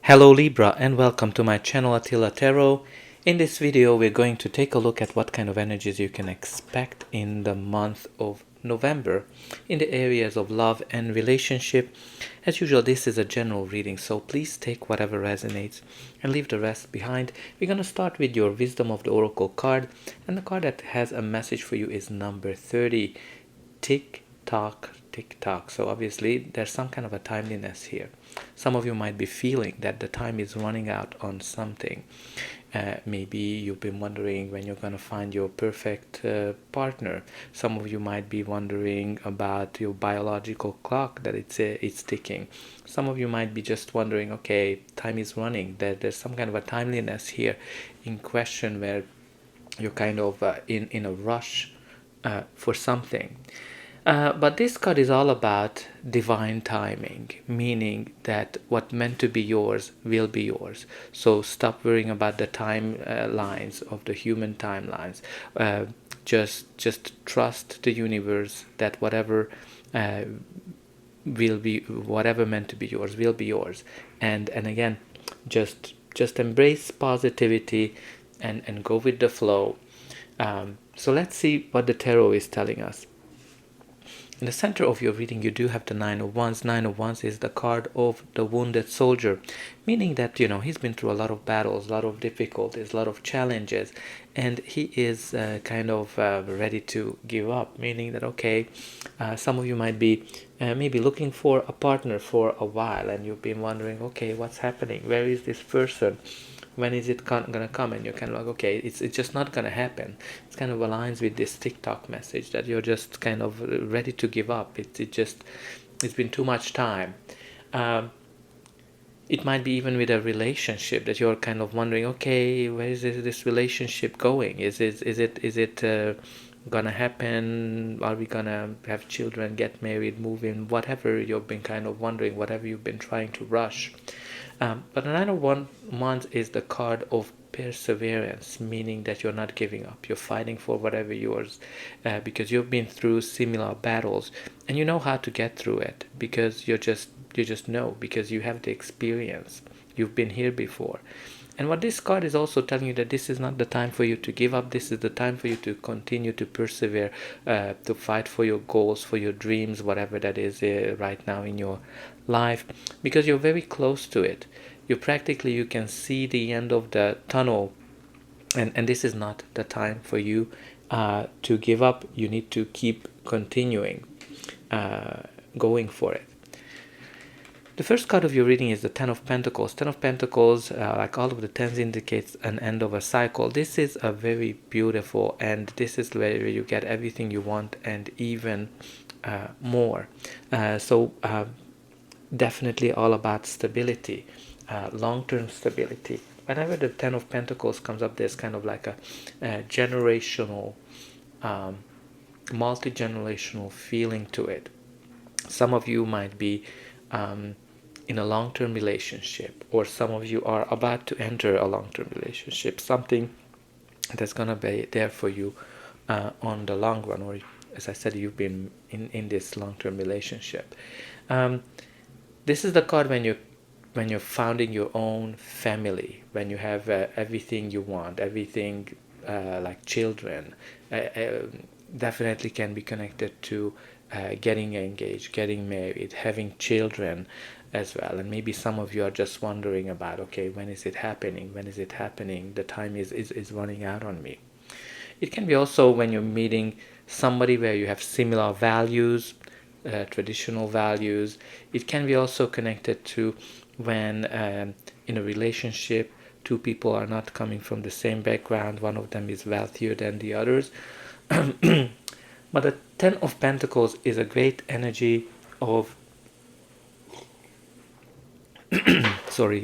Hello Libra and welcome to my channel Attila Tarot. In this video we're going to take a look at what kind of energies you can expect in the month of November in the areas of love and relationship. As usual, this is a general reading, so please take whatever resonates and leave the rest behind. We're going to start with your Wisdom of the Oracle card, and the card that has a message for you is number 30. Tick tock, tick tock. So obviously there's some kind of a timeliness here. Some of you might be feeling that the time is running out on something. Maybe you've been wondering when you're going to find your perfect partner. Some of you might be wondering about your biological clock, that it's ticking. Some of you might be just wondering, okay, time is running. There's some kind of a timeliness here in question where you're kind of in a rush for something. But this card is all about divine timing, meaning that what meant to be yours will be yours. So stop worrying about the timelines of the human timelines. Just trust the universe that whatever will be, whatever meant to be yours will be yours. And again, just embrace positivity and go with the flow. So let's see what the tarot is telling us. In the center of your reading, you do have the Nine of Wands. Nine of Wands is the card of the wounded soldier, meaning that, he's been through a lot of battles, a lot of difficulties, a lot of challenges, and he is kind of ready to give up, meaning that, okay, some of you might be maybe looking for a partner for a while, and you've been wondering, okay, what's happening? Where is this person? When is it gonna come? And you're kind of like, okay, it's just not gonna happen. It kind of aligns with this TikTok message that you're just kind of ready to give up. It's been too much time. It might be even with a relationship that you're kind of wondering, okay, where is this relationship going? Is it gonna happen? Are we gonna have children, get married, move in? Whatever you've been kind of wondering, whatever you've been trying to rush. But the Nine of Wands is the card of perseverance, meaning that you're not giving up. You're fighting for whatever yours, because you've been through similar battles and you know how to get through it, because you just know, because you have the experience. You've been here before. And what this card is also telling you, that this is not the time for you to give up. This is the time for you to continue to persevere, to fight for your goals, for your dreams, whatever that is right now in your life, because you're very close to it. You can see the end of the tunnel, and this is not the time for you to give up. You need to keep continuing, going for it. The first card of your reading is the Ten of Pentacles. Ten of Pentacles, like all of the tens, indicates an end of a cycle. This is a very beautiful, and this is where you get everything you want and even more. So definitely all about stability, long-term stability. Whenever the Ten of Pentacles comes up, there's kind of like a generational, multi-generational feeling to it. Some of you might be in a long-term relationship, or some of you are about to enter a long-term relationship, something that's going to be there for you on the long run, or as I said, you've been in this long-term relationship. This is the card when you're founding your own family, when you have everything you want, everything, like children. Definitely can be connected to getting engaged, getting married, having children as well. And maybe some of you are just wondering about, okay, when is it happening? When is it happening? The time is running out on me. It can be also when you're meeting somebody where you have similar values, traditional values. It can be also connected to when in a relationship, two people are not coming from the same background. One of them is wealthier than the others. But the Ten of Pentacles is a great energy of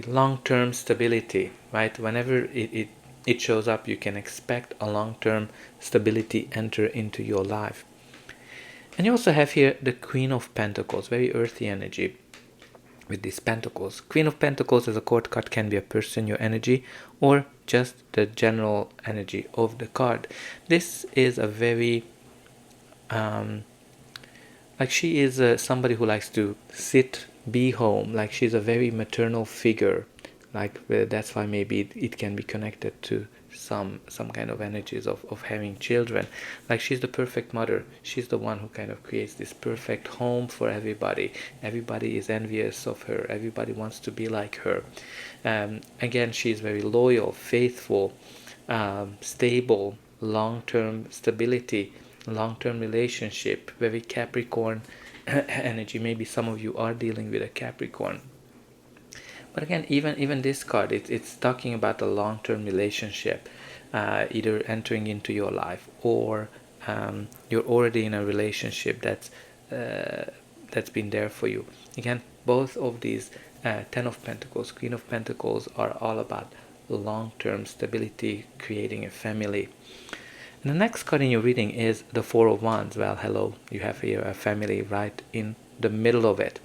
long-term stability, right? Whenever it shows up, you can expect a long-term stability enter into your life. And you also have here the Queen of Pentacles, very earthy energy with these pentacles. Queen of Pentacles as a court card can be a person, your energy, or just the general energy of the card. This is a very like she is somebody who likes to sit, be home, like she's a very maternal figure Like that's why maybe it can be connected to some kind of energies of having children. Like she's the perfect mother. She's the one who kind of creates this perfect home for everybody. Everybody is envious of her. Everybody wants to be like her. Again, she's very loyal, faithful, stable, long-term stability, long-term relationship, very Capricorn energy. Maybe some of you are dealing with a Capricorn. But again, even this card, it's talking about a long-term relationship, either entering into your life, or you're already in a relationship that's been there for you. Again, both of these, Ten of Pentacles, Queen of Pentacles, are all about long-term stability, creating a family. And the next card in your reading is the Four of Wands. Well, hello, you have here a family right in the middle of it.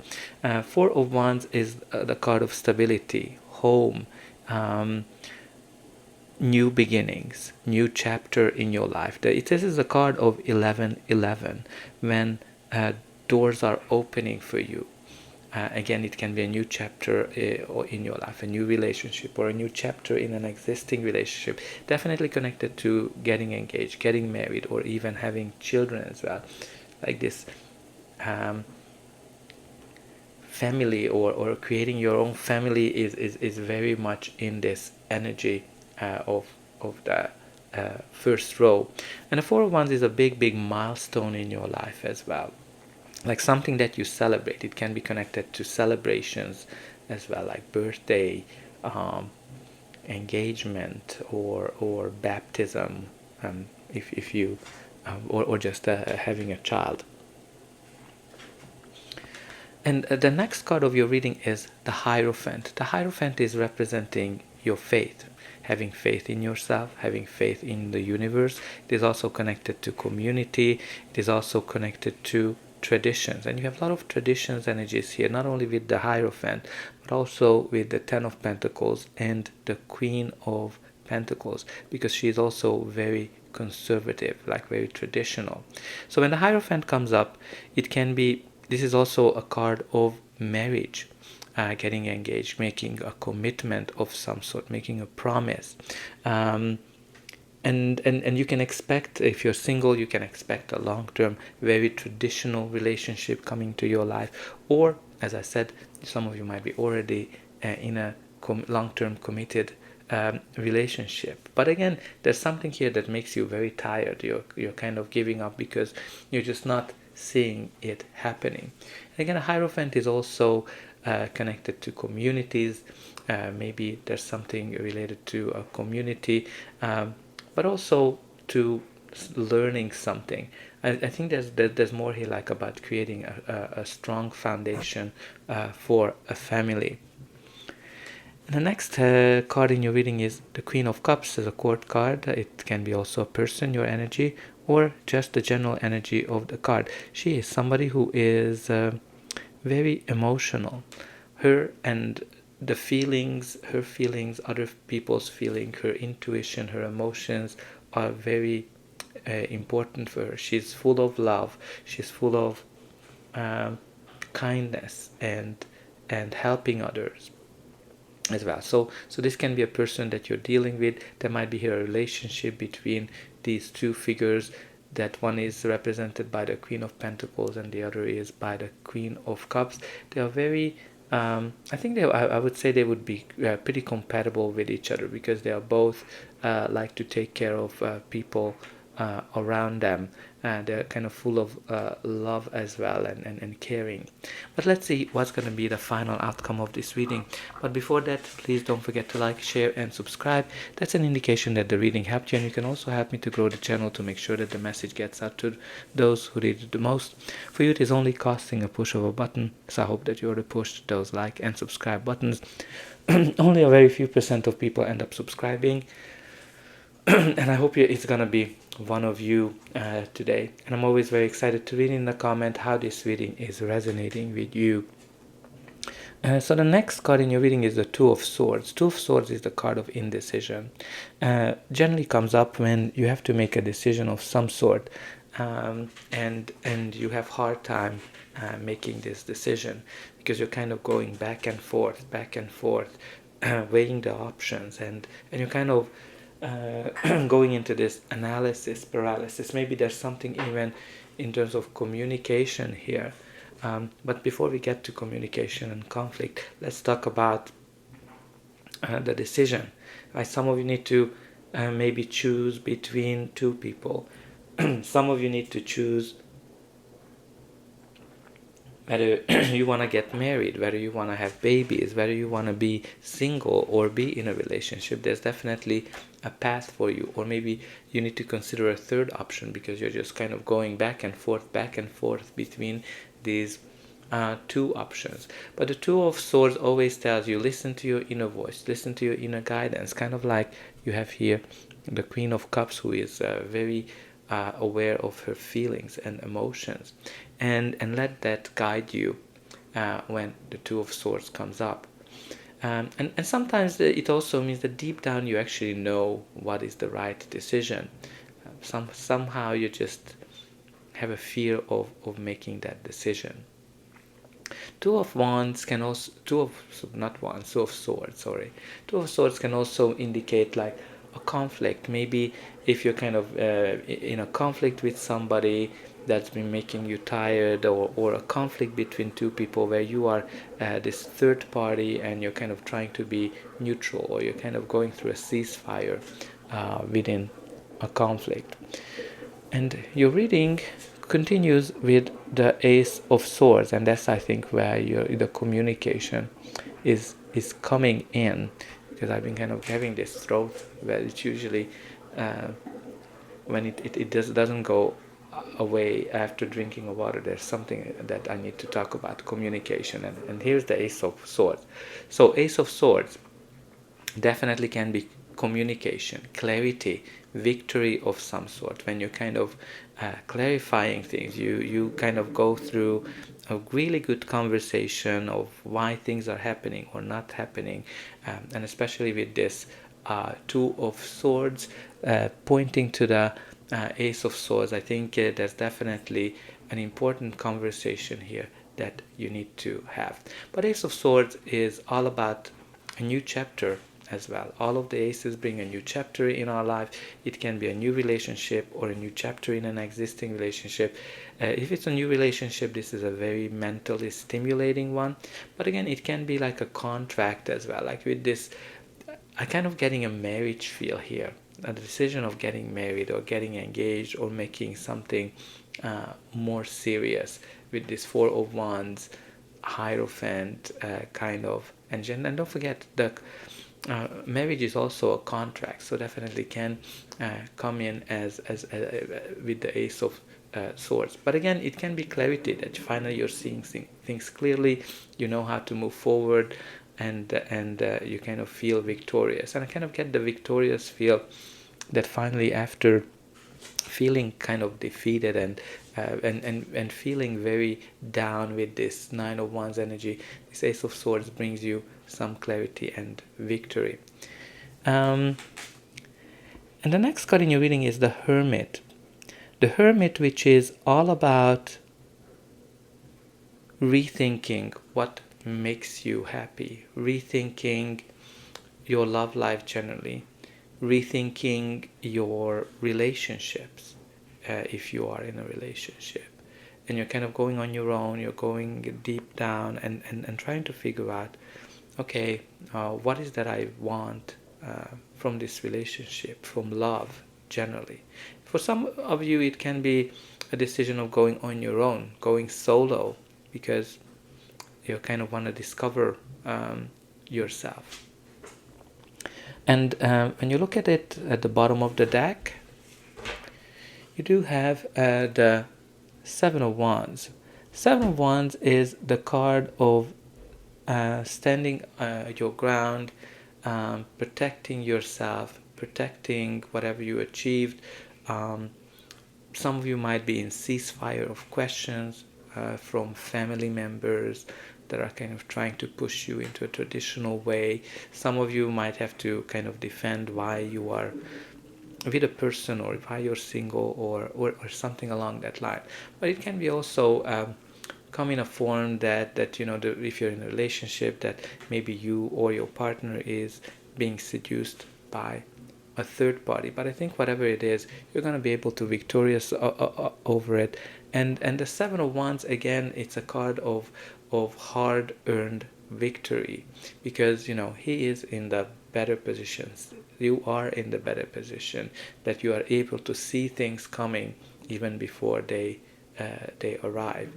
Four of Wands is the card of stability, home, new beginnings, new chapter in your life. This is a card of 1111, when doors are opening for you. Again, it can be a new chapter in your life, a new relationship, or a new chapter in an existing relationship. Definitely connected to getting engaged, getting married, or even having children as well. Like this family, or creating your own family is very much in this energy of the first row. And the Four of Wands is a big milestone in your life as well, like something that you celebrate. It can be connected to celebrations as well, like birthday, engagement, or baptism, if you or just having a child. And the next card of your reading is the Hierophant. The Hierophant is representing your faith, having faith in yourself, having faith in the universe. It is also connected to community. It is also connected to traditions. And you have a lot of traditions energies here, not only with the Hierophant, but also with the Ten of Pentacles and the Queen of Pentacles, because she is also very conservative, like very traditional. So when the Hierophant comes up, it can be, this is also a card of marriage, getting engaged, making a commitment of some sort, making a promise. And you can expect, if you're single, you can expect a long-term, very traditional relationship coming to your life. Or, as I said, some of you might be already in a long-term committed relationship. But again, there's something here that makes you very tired. You're kind of giving up because you're just not seeing it happening. And again, a Hierophant is also connected to communities. Maybe there's something related to a community, but also to learning something. I think there's more here, like about creating a strong foundation for a family. And the next card in your reading is the Queen of Cups, as a court card. It can be also a person, your energy, or just the general energy of the card. She is somebody who is very emotional. Her and the feelings, her feelings, other people's feelings, her intuition, her emotions are very important for her. She's full of love. She's full of kindness and helping others as well. So this can be a person that you're dealing with. There might be here a relationship between these two figures, that one is represented by the Queen of Pentacles and the other is by the Queen of Cups. They are very I think I would say they would be pretty compatible with each other, because they are both like to take care of people around them. They're kind of full of love as well, and caring. But let's see what's going to be the final outcome of this reading. But before that, please don't forget to like, share and subscribe. That's an indication that the reading helped you, and you can also help me to grow the channel to make sure that the message gets out to those who need it the most. For you, it is only costing a push of a button, so I hope that you already pushed those like and subscribe buttons. Only a very few % of people end up subscribing. And I hope it's gonna be one of you today. And I'm always very excited to read in the comment how this reading is resonating with you. So the next card in your reading is the Two of Swords. Two of Swords is the card of indecision. Generally comes up when you have to make a decision of some sort, and you have hard time making this decision, because you're kind of going back and forth, weighing the options, and you're kind of going into this analysis paralysis. Maybe there's something even in terms of communication here. But before we get to communication and conflict, let's talk about the decision. Some of you need to maybe choose between two people. Some of you need to choose whether you want to get married, whether you want to have babies, whether you want to be single or be in a relationship. There's definitely a path for you. Or maybe you need to consider a third option, because you're just kind of going back and forth between these two options. But the Two of Swords always tells you, listen to your inner voice, listen to your inner guidance. Kind of like you have here the Queen of Cups, who is very aware of her feelings and emotions, and let that guide you when the Two of Swords comes up. And sometimes it also means that deep down you actually know what is the right decision. Somehow you just have a fear of making that decision. Two of Swords, sorry. Two of Swords can also indicate like a conflict. Maybe if you're kind of in a conflict with somebody that's been making you tired, or a conflict between two people where you are this third party and you're kind of trying to be neutral, or you're kind of going through a ceasefire within a conflict. And your reading continues with the Ace of Swords, and that's, I think, where the communication is coming in, because I've been kind of having this throat where it's usually when it doesn't go away after drinking of water. There's something that I need to talk about, communication, and here's the Ace of Swords. So Ace of Swords definitely can be communication, clarity, victory of some sort. When you're kind of clarifying things, you kind of go through a really good conversation of why things are happening or not happening, and especially with this Two of Swords pointing to the Ace of Swords, I think there's definitely an important conversation here that you need to have. But Ace of Swords is all about a new chapter as well. All of the aces bring a new chapter in our life. It can be a new relationship or a new chapter in an existing relationship. If it's a new relationship, this is a very mentally stimulating one. But again, it can be like a contract as well. Like with this, I'm kind of getting a marriage feel here. A decision of getting married or getting engaged or making something more serious with this Four of Wands, Hierophant kind of engine. And don't forget that marriage is also a contract, so definitely can come in as with the Ace of Swords. But again, it can be clarity, that finally you're seeing things clearly, you know how to move forward, and you kind of feel victorious. And I kind of get the victorious feel that finally, after feeling kind of defeated and feeling very down with this Nine of Wands energy, this Ace of Swords brings you some clarity and victory. And the next card in your reading is the Hermit. The Hermit, which is all about rethinking what makes you happy, rethinking your love life generally, rethinking your relationships if you are in a relationship, and you're kind of going on your own, you're going deep down and trying to figure out, okay, what is that I want from this relationship, from love generally. For some of you, it can be a decision of going on your own, going solo, because you kind of want to discover yourself. And when you look at it at the bottom of the deck, you do have the Seven of Wands. Seven of Wands is the card of standing your ground, protecting yourself, protecting whatever you achieved. Some of you might be in ceasefire of questions from family members that are kind of trying to push you into a traditional way. Some of you might have to kind of defend why you are with a person, or why you're single, or something along that line. But it can be also come in a form that you know, if you're in a relationship, that maybe you or your partner is being seduced by a third party. But I think whatever it is, you're going to be able to victorious over it. And the Seven of Wands, again, it's a card of hard earned victory, because you know, he is in the better positions, you are in the better position, that you are able to see things coming even before they arrive.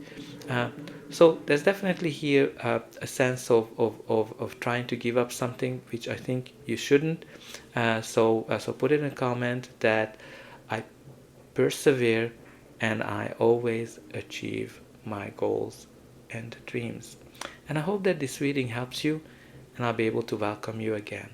So there's definitely here a sense of trying to give up something, which I think you shouldn't. So put in a comment that I persevere and I always achieve my goals and dreams. And I hope that this reading helps you, and I'll be able to welcome you again.